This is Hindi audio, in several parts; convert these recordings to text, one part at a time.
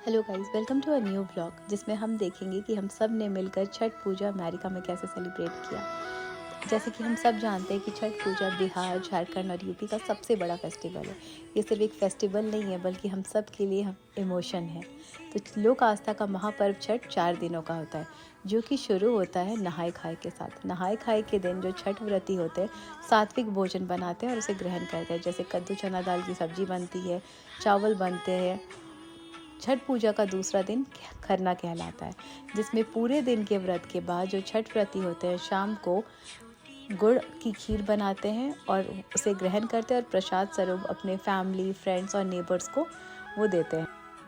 Hello guys, welcome to a new vlog जिसमें हम देखेंगे कि हम सब ने मिलकर छठ पूजा अमेरिका में कैसे सेलिब्रेट किया। जैसे कि हम सब जानते हैं कि छठ पूजा बिहार, झारखंड और यूपी का सबसे बड़ा फेस्टिवल है। ये सिर्फ एक फेस्टिवल नहीं है बल्कि हम सब के लिए हम इमोशन है। तो लोक आस्था का महापर्व छठ 4 दिनों का होता है, जो कि शुरू होता है नहाय खाए के साथ। नहाय खाए के दिन जो छठ व्रती होते हैं सात्विक भोजन बनाते हैं और उसे ग्रहण करते हैं। जैसे कद्दू चना दाल की सब्जी बनती है, चावल बनते हैं। छठ पूजा का दूसरा दिन खरना कहलाता है, जिसमें पूरे दिन के व्रत के बाद जो छठ व्रती होते हैं शाम को गुड़ की खीर बनाते हैं और उसे ग्रहण करते हैं और प्रसाद स्वरूप अपने फैमिली, फ्रेंड्स और नेबर्स को वो देते हैं।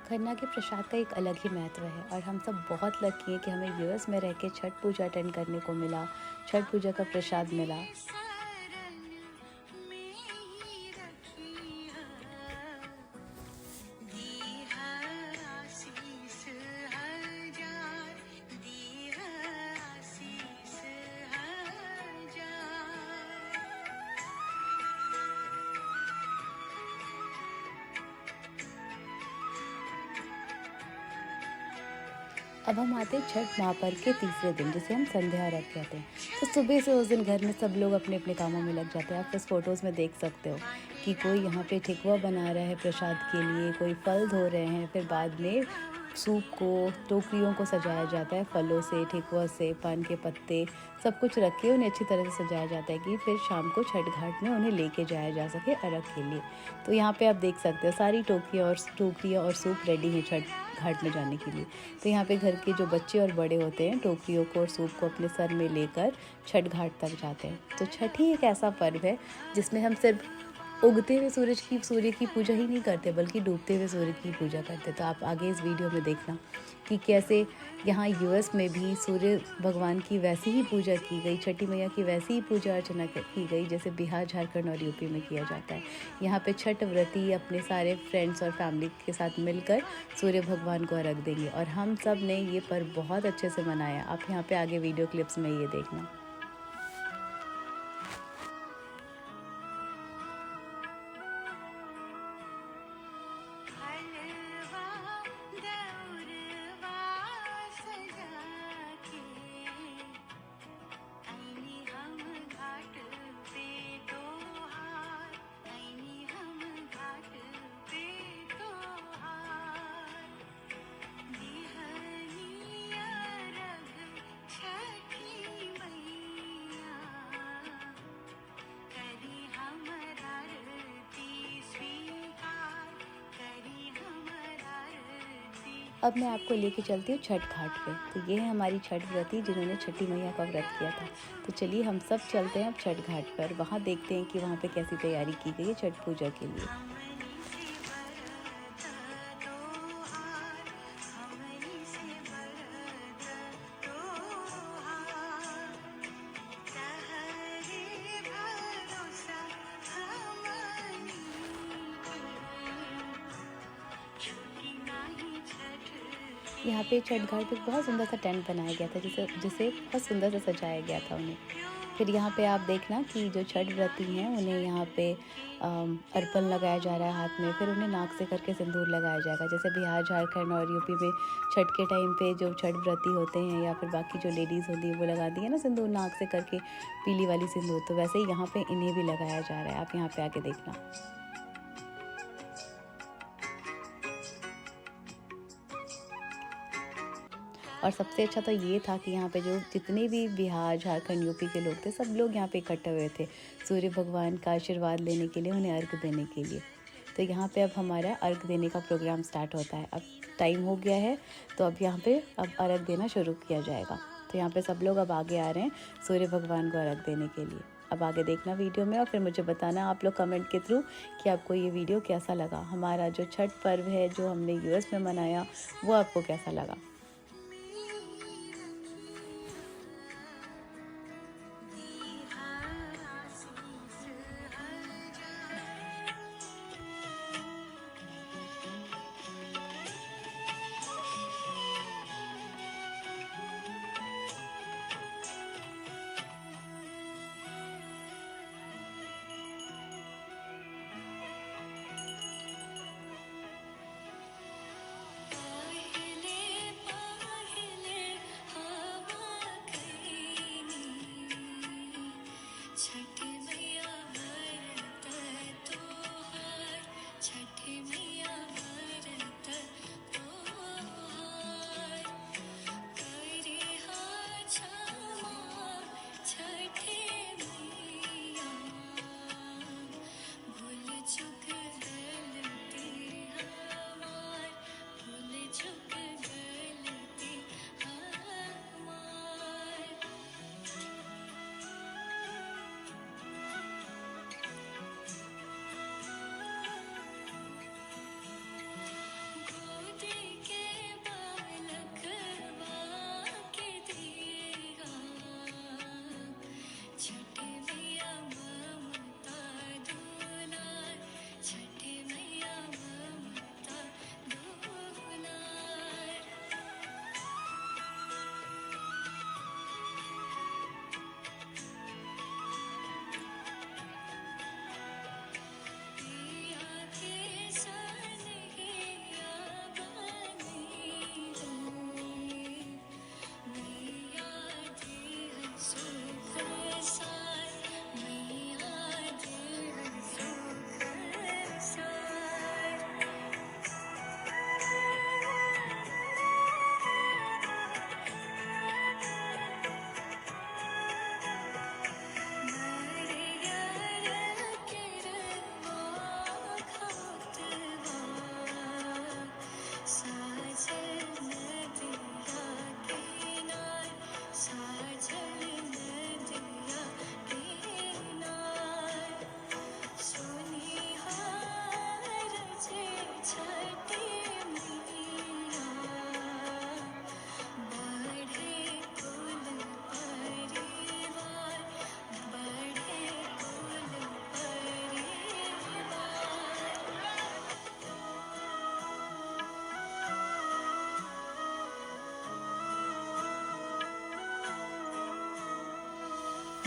खरना के प्रसाद का एक अलग ही महत्व है और हम सब बहुत लकी हैं कि हमें यूएस में रह के छठ पूजा अटेंड करने को मिला, छठ पूजा का प्रसाद मिला। अब हम आते हैं छठ महापर्व के तीसरे दिन, जिसे हम संध्या अर्घ कहते हैं। तो सुबह से उस दिन घर में सब लोग अपने अपने कामों में लग जाते हैं। आप इस फोटोज़ में देख सकते हो कि कोई यहाँ पे ठेकुआ बना रहा है प्रसाद के लिए, कोई फल धो रहे हैं। फिर बाद में सूप को, टोकरियों को सजाया जाता है फलों से, ठेकुआ से, पान के पत्ते सब कुछ रख के उन्हें अच्छी तरह से सजाया जाता है कि फिर शाम को छठ घाट में उन्हें लेके जाया जा सके अर्घ के लिए। तो यहाँ पे आप देख सकते हो सारी टोकरियाँ और सूप रेडी हैं छठ घाट में जाने के लिए। तो यहाँ पे घर के जो बच्चे और बड़े होते हैं टोकरियों को और सूप को अपने सर में लेकर छठ घाट तक जाते हैं। तो छठ ही एक ऐसा पर्व है जिसमें हम सिर्फ उगते हुए सूर्य की पूजा ही नहीं करते बल्कि डूबते हुए सूर्य की पूजा करते। तो आप आगे इस वीडियो में देखना कि कैसे यहाँ यूएस में भी सूर्य भगवान की वैसी ही पूजा की गई, छठी मैया की वैसी ही पूजा अर्चना की गई जैसे बिहार, झारखंड और यूपी में किया जाता है। यहाँ पे छठ व्रती अपने सारे फ्रेंड्स और फैमिली के साथ मिलकर सूर्य भगवान को अर्घ देंगे और हम सब ने ये पर्व बहुत अच्छे से मनाया। आप यहाँ पे आगे वीडियो क्लिप्स में ये देखना। अब मैं आपको लेके चलती हूँ छठ घाट पे। तो ये है हमारी छठ व्रती जिन्होंने छठी मैया का व्रत किया था। तो चलिए हम सब चलते हैं अब छठ घाट पर, वहाँ देखते हैं कि वहाँ पे कैसी तैयारी की गई है छठ पूजा के लिए। यहाँ पे छठ घाट पे बहुत सुंदर सा टेंट बनाया गया था जिसे जिसे बहुत सुंदर से सजाया गया था उन्हें। फिर यहाँ पे आप देखना कि जो छठ व्रती हैं उन्हें यहाँ पे अर्पण लगाया जा रहा है हाथ में। फिर उन्हें नाक से करके सिंदूर लगाया जाएगा। जैसे बिहार, झारखंड और यूपी में छठ के टाइम पे जो छठ व्रती होते हैं या फिर बाकी जो लेडीज़ होती हैं वो लगाती हैं ना सिंदूर नाक से करके, पीली वाली सिंदूर। तो वैसे ही यहाँ पे इन्हें भी लगाया जा रहा है। आप यहाँ पे आके देखना। और सबसे अच्छा तो ये था कि यहाँ पे जो जितने भी बिहार, झारखंड, यूपी के लोग थे सब लोग यहाँ पे इकट्ठे हुए थे सूर्य भगवान का आशीर्वाद लेने के लिए, उन्हें अर्घ देने के लिए। तो यहाँ पे अब हमारा अर्घ देने का प्रोग्राम स्टार्ट होता है। अब टाइम हो गया है तो अब यहाँ पे अब अर्घ देना शुरू किया जाएगा। तो यहाँ पे सब लोग अब आगे आ रहे हैं सूर्य भगवान को अर्घ देने के लिए। अब आगे देखना वीडियो में और फिर मुझे बताना आप लोग कमेंट के थ्रू कि आपको ये वीडियो कैसा लगा। हमारा जो छठ पर्व है जो हमने यूएस में मनाया वो आपको कैसा लगा।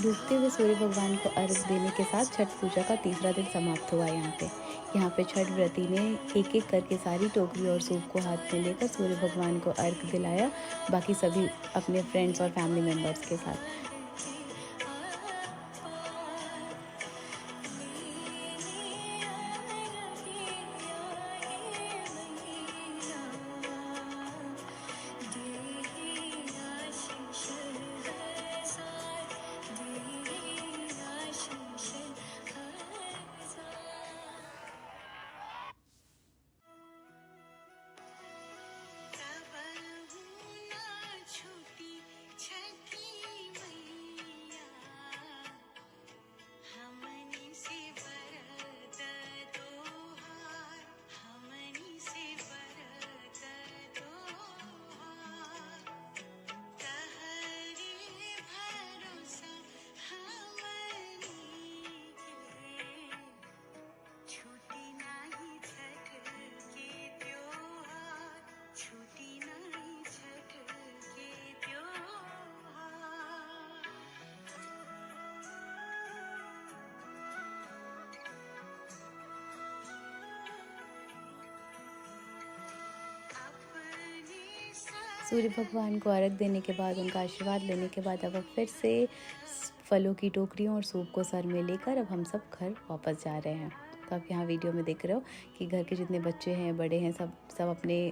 डूबते हुए सूर्य भगवान को अर्घ देने के साथ छठ पूजा का तीसरा दिन समाप्त हुआ यहाँ पे छठ व्रती ने एक एक करके सारी टोकरी और सूप को हाथ में लेकर सूर्य भगवान को अर्घ दिलाया, बाकी सभी अपने फ्रेंड्स और फैमिली मेम्बर्स के साथ। सूर्य भगवान को अर्घ देने के बाद, उनका आशीर्वाद लेने के बाद अब फिर से फलों की टोकरियों और सूप को सर में लेकर अब हम सब घर वापस जा रहे हैं। तो आप यहाँ वीडियो में देख रहे हो कि घर के जितने बच्चे हैं, बड़े हैं, सब अपने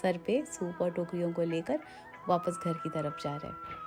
सर पे सूप और टोकरियों को लेकर वापस घर की तरफ जा रहे हैं।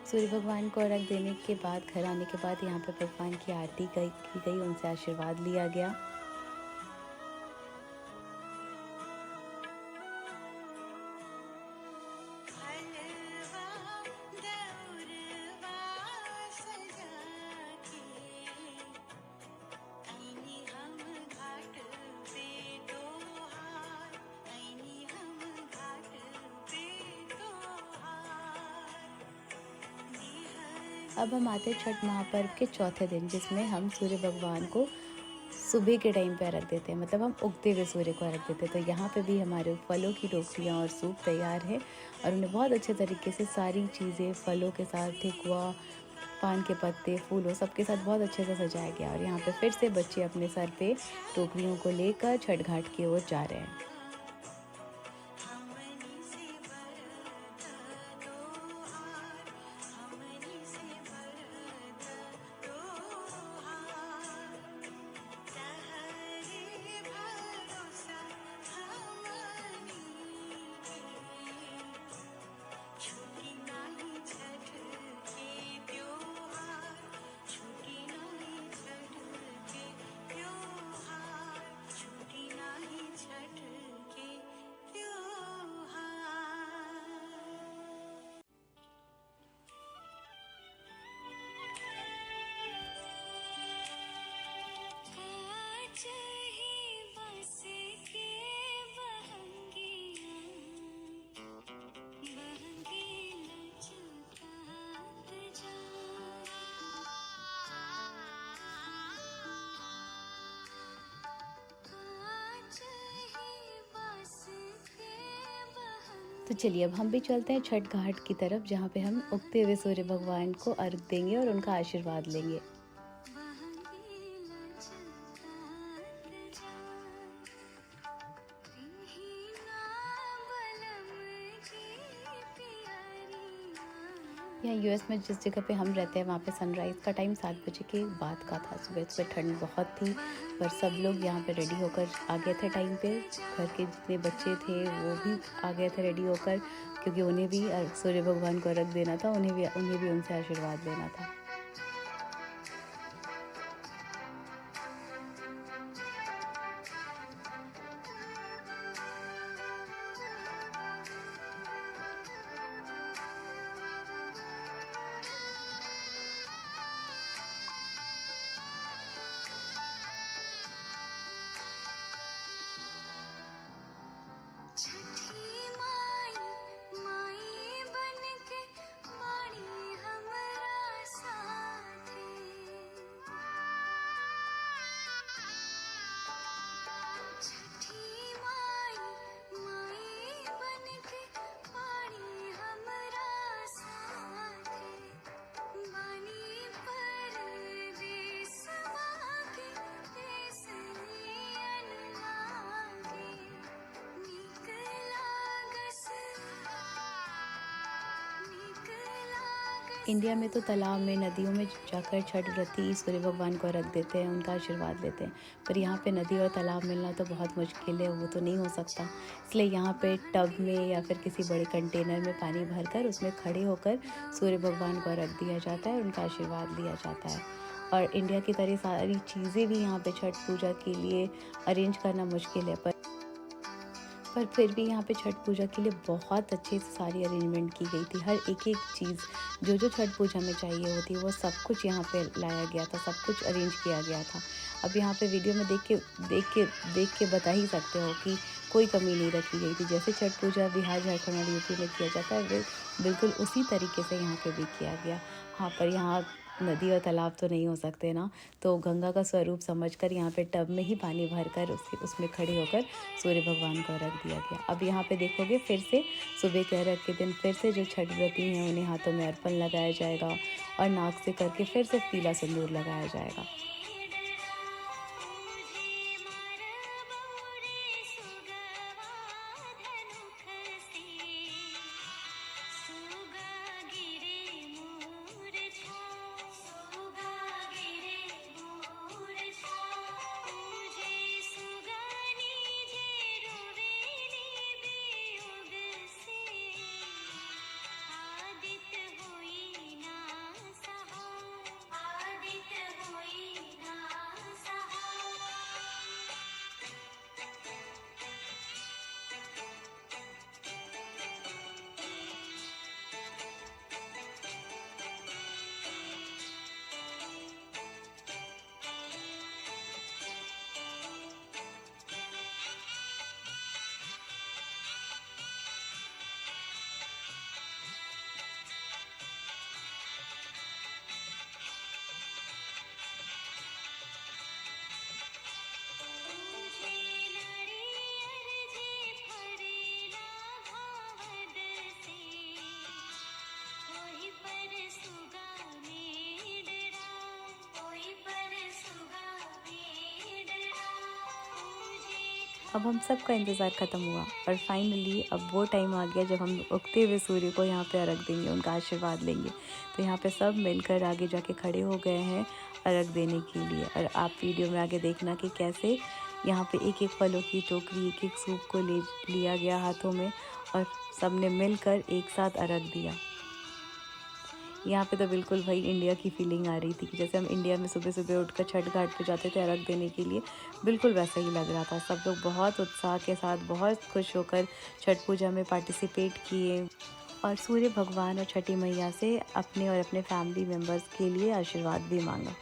सूर्य भगवान को अर्घ देने के बाद घर आने के बाद यहाँ पे भगवान की आरती की गई, उनसे आशीर्वाद लिया गया। अब हम आते हैं छठ महापर्व के चौथे दिन, जिसमें हम सूर्य भगवान को सुबह के टाइम पे अर्घ देते हैं, मतलब हम उगते हुए सूर्य को अर्घ देते हैं। तो यहाँ पे भी हमारे फलों की टोकरियाँ और सूप तैयार है और उन्हें बहुत अच्छे तरीके से सारी चीज़ें फलों के साथ, ठेकुआ, पान के पत्ते, फूलों, सबके साथ बहुत अच्छे से सजाया गया। और यहाँ पे फिर से बच्चे अपने सर पे टोकरियों को लेकर छठ घाट की ओर जा रहे हैं। तो चलिए अब हम भी चलते हैं छठ घाट की तरफ, जहाँ पे हम उगते हुए सूर्य भगवान को अर्घ देंगे और उनका आशीर्वाद लेंगे। यहाँ यूएस में जिस जगह पे हम रहते हैं वहाँ पे सनराइज़ का टाइम 7 बजे के बाद का था। सुबह-सुबह ठंड बहुत थी, पर सब लोग यहाँ पे रेडी होकर आ गए थे टाइम पे। घर के जितने बच्चे थे वो भी आ गए थे रेडी होकर, क्योंकि उन्हें भी सूर्य भगवान को अर्घ देना था, उन्हें भी उनसे आशीर्वाद लेना था। छठी माई माई बनके बाड़ी हमरा साथे। छठी माई माई बनके बाड़ी हमरा साथे। बानी परदेसवा के देसरियन लागे। नीक लागस इंडिया में तो तालाब में, नदियों में जाकर छठ व्रती सूर्य भगवान को अर्घ देते हैं, उनका आशीर्वाद लेते हैं। पर यहाँ पे नदी और तालाब मिलना तो बहुत मुश्किल है, वो तो नहीं हो सकता। इसलिए यहाँ पे टब में या फिर किसी बड़े कंटेनर में पानी भरकर उसमें खड़े होकर सूर्य भगवान को अर्घ दिया जाता है, उनका आशीर्वाद लिया जाता है। और इंडिया की तरह सारी चीज़ें भी यहाँ पे छठ पूजा के लिए अरेंज करना मुश्किल है, पर फिर भी यहाँ पे छठ पूजा के लिए बहुत अच्छे से सारी अरेंजमेंट की गई थी। हर एक चीज़ जो छठ पूजा में चाहिए होती है वो सब कुछ यहाँ पे लाया गया था, सब कुछ अरेंज किया गया था। अब यहाँ पे वीडियो में देख के बता ही सकते हो कि कोई कमी नहीं रखी गई थी। जैसे छठ पूजा बिहार, झारखंड और यूपी में किया जाता है, बिल्कुल उसी तरीके से यहाँ पे भी किया गया। हाँ, पर यहाँ नदी और तालाब तो नहीं हो सकते ना, तो गंगा का स्वरूप समझकर यहाँ पे टब में ही पानी भरकर उसमें खड़े होकर सूर्य भगवान को अर्घ दिया गया। अब यहाँ पे देखोगे फिर से सुबह के अर्घ के दिन फिर से जो छठ व्रती हैं उन्हें हाथों में अर्पण लगाया जाएगा और नाक से करके फिर से पीला सिंदूर लगाया जाएगा। अब हम सब का इंतज़ार ख़त्म हुआ और फाइनली अब वो टाइम आ गया जब हम उगते हुए सूर्य को यहाँ पे अर्घ देंगे, उनका आशीर्वाद लेंगे। तो यहाँ पे सब मिलकर आगे जाके खड़े हो गए हैं अर्घ देने के लिए। और आप वीडियो में आगे देखना कि कैसे यहाँ पे एक फलों की टोकरी, एक सूप को लिया गया हाथों में और सब ने मिलकर एक साथ अर्घ दिया। यहाँ पे तो बिल्कुल भाई इंडिया की फीलिंग आ रही थी कि जैसे हम इंडिया में सुबह सुबह उठकर छठ घाट पे जाते थे अर्घ देने के लिए, बिल्कुल वैसा ही लग रहा था। सब लोग बहुत उत्साह के साथ, बहुत खुश होकर छठ पूजा में पार्टिसिपेट किए और सूर्य भगवान और छठी मैया से अपने और अपने फैमिली मेम्बर्स के लिए आशीर्वाद भी मांगा।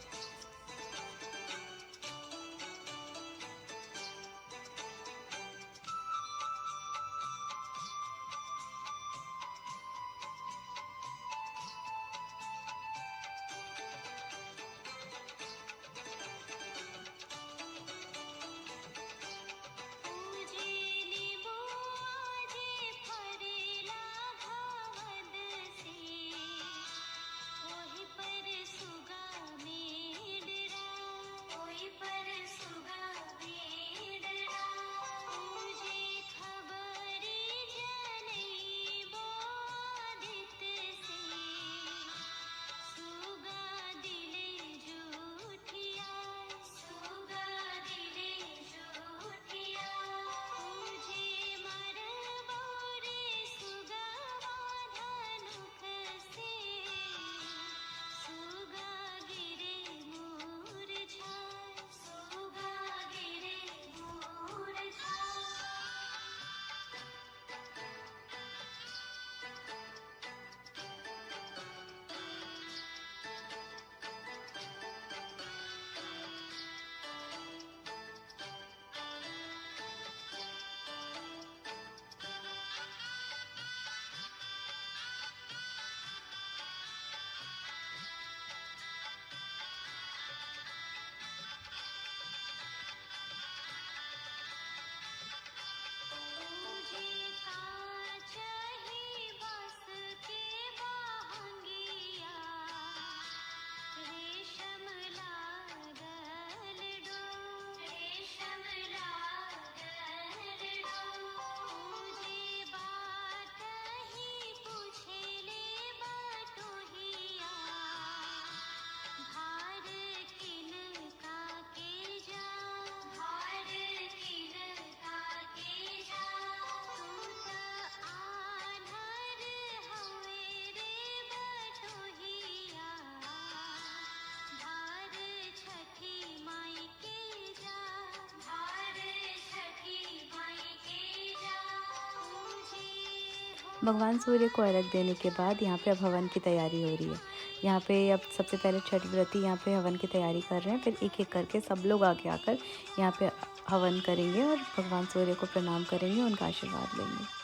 भगवान सूर्य को अर्घ देने के बाद यहाँ पे अब हवन की तैयारी हो रही है। यहाँ पे अब सबसे पहले छठ व्रती यहाँ पे हवन की तैयारी कर रहे हैं, फिर एक-एक करके सब लोग आगे आकर यहाँ पे हवन करेंगे और भगवान सूर्य को प्रणाम करेंगे, उनका आशीर्वाद लेंगे।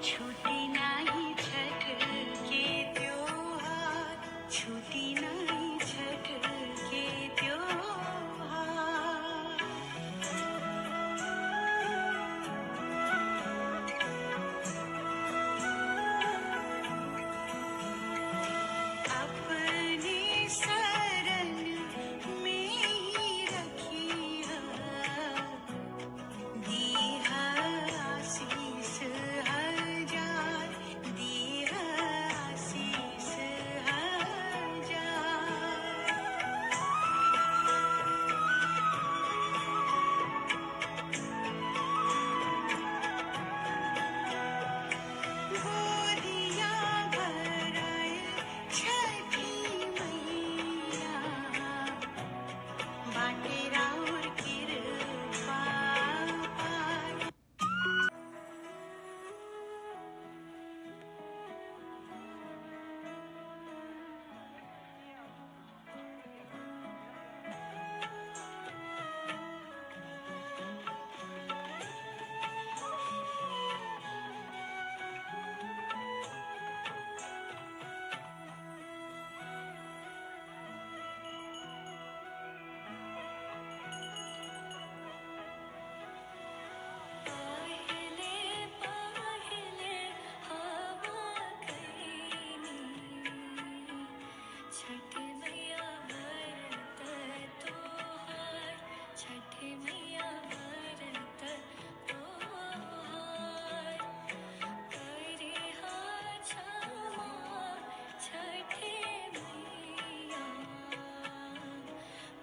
छूटी नाही छठ के त्योहार, छूटी नाही छठ के त्योहार। अपने शरण में ही रखिया, दीहा आशीष हजार, दीहा आशीष हजार। गोदिया भराए छठी मैया, बाटे राउर कृपा पार। पहिले पहिले हवा कईनी, छठ मैया व्रत तोहार, छठ मैया व्रत तोहार। करिहा क्षमा छठ मैया,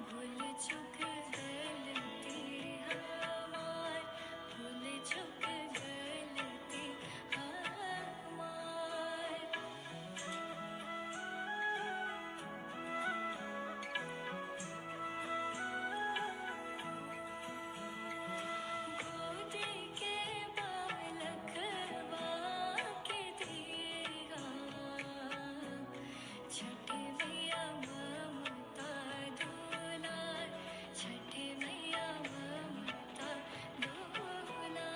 भूल चूक गलती हमार, भूल चूक गलती हमार। गोदी के बालकवा के दिया, छठ मैया ममता दुलार, छठ मैया ममता दुलार।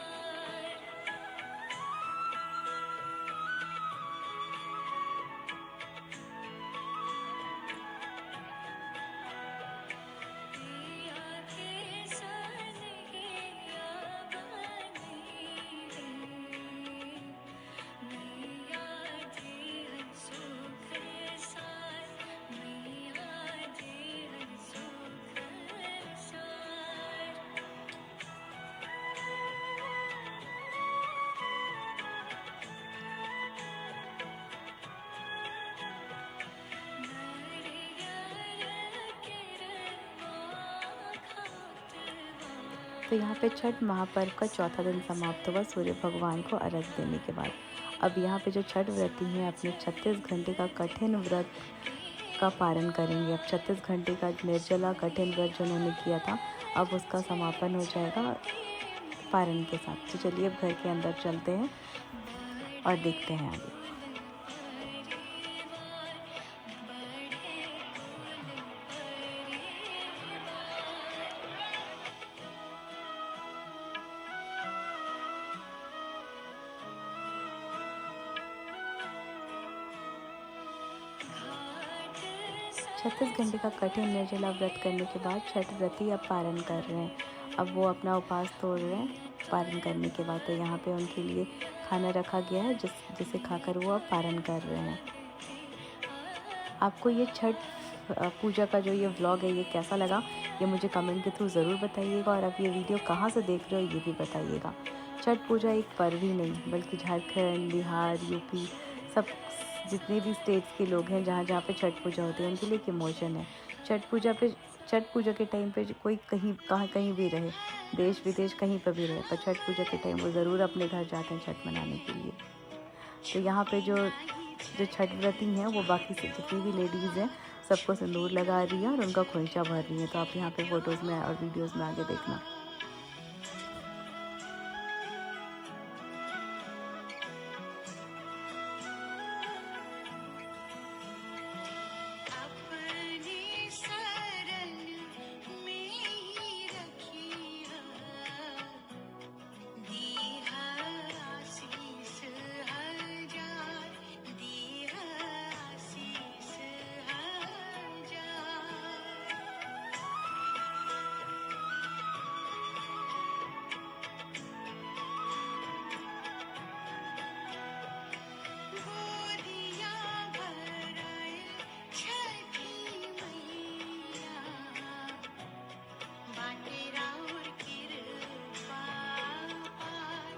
पिया के सनहिया बनी, मैया देहन सुख सार, मैया देहन सुख सार। तो यहाँ पे छठ महापर्व का चौथा दिन समाप्त हुआ सूर्य भगवान को अर्घ देने के बाद। अब यहाँ पे जो छठ व्रती हैं अपने 36 घंटे का कठिन व्रत का पारण करेंगे। अब 36 घंटे का निर्जला कठिन व्रत जो उन्होंने किया था, अब उसका समापन हो जाएगा पारण के साथ। तो चलिए अब घर के अंदर चलते हैं और देखते हैं आगे। घाट 36 घंटे का कठिन निर्जला व्रत करने के बाद छठ व्रती अब पारण कर रहे हैं। अब वो अपना उपवास तोड़ रहे हैं पारण करने के बाद। तो यहाँ पे उनके लिए खाना रखा गया है जिसे खाकर वो अब पारण कर रहे हैं। आपको ये छठ पूजा का जो ये व्लॉग है ये कैसा लगा, ये मुझे कमेंट के थ्रू ज़रूर बताइएगा। और आप ये वीडियो कहाँ से देख रहे हो ये भी बताइएगा। छठ पूजा एक पर्व ही नहीं बल्कि झारखंड, बिहार, यूपी सब जितने भी स्टेट्स के लोग हैं जहाँ जहाँ पे छठ पूजा होती है उनके लिए एक इमोशन है। छठ पूजा के टाइम पे कोई कहीं भी रहे, देश विदेश कहीं पर भी रहे, पर छठ पूजा के टाइम वो ज़रूर अपने घर जाते हैं छठ मनाने के लिए। तो यहाँ पे जो जो छठ व्रती हैं वो बाकी से जितनी भी लेडीज़ हैं सबको सिंदूर लगा रही हैं और उनका खोइंचा भर रही हैं। तो आप यहाँ पे फ़ोटोज़ में और वीडियोज़ में आगे देखना। अपने शरण में ही रखिया दीहा आशीष हजार दीहा आशीष हजार गोदिया भराए छठी मैया बाटे राउर कृपा पार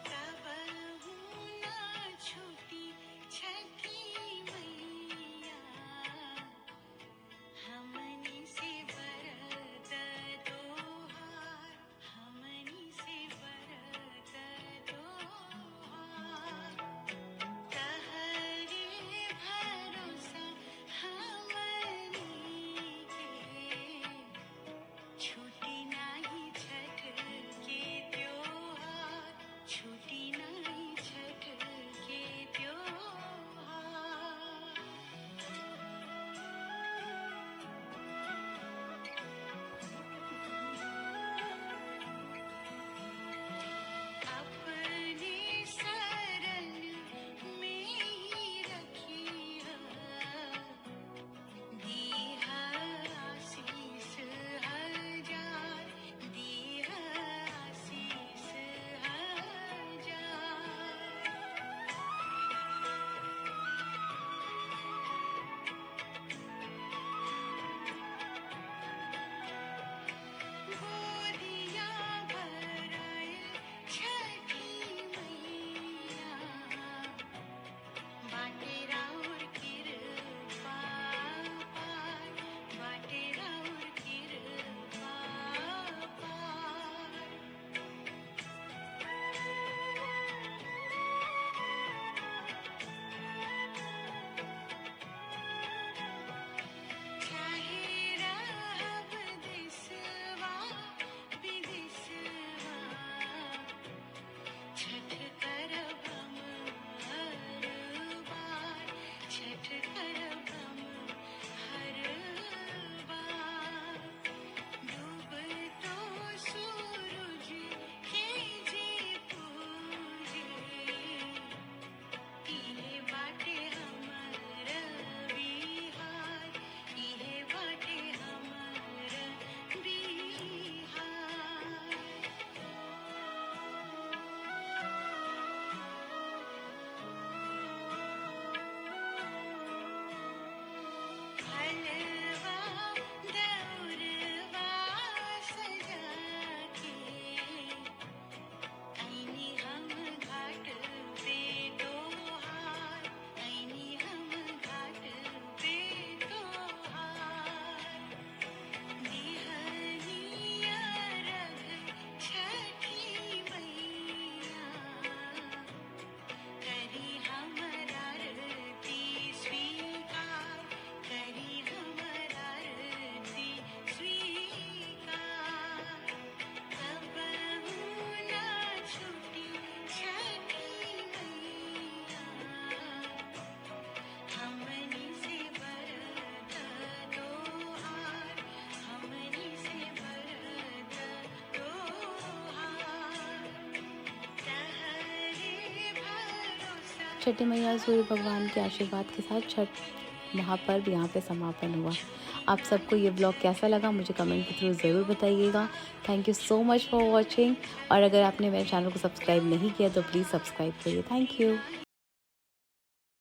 कबहू ना छूटी छठी मैया हमनी से बरत तोहार हमनी से बरत तोहार तहरे भरोसा हमनी के छूटी नाही छठ के त्योहार छूटी नाही छठ के त्योहार अपने शरण में ही रखिया दीहा आशीष हजार दीहा आशीष हजार गोदिया भराए छठी मैया बाटे राउर कृपा पार बाटे राउर कृपा पार चाहे रहब देशवा विदेशवा छठ करब हम हर बार छठ करब हम हर बार डूबतो सूरज के जे पूजे इहे बाटे हमर बिहार इहे बाटे हमर बिहार हलवा दौरवा सजा के ऐनी हम घाट पे तोहार ऐनी हम घाट पे तोहार दिहनिया रग छठी मैया करी हमरा आरती स्वीकार करी हमरा आरती स्वीकार कबहू ना छूटी छठी मैया हमनी से बरत तोहार हमनी से बरत तोहार तहरे भरोसा छठी मैया सूर्य भगवान के आशीर्वाद के साथ छठ महापर्व यहाँ पे समापन हुआ। आप सबको ये ब्लॉग कैसा लगा मुझे कमेंट के थ्रू ज़रूर बताइएगा। Thank you so much for watching. और अगर आपने मेरे चैनल को सब्सक्राइब नहीं किया तो प्लीज़ सब्सक्राइब करिए। Thank you.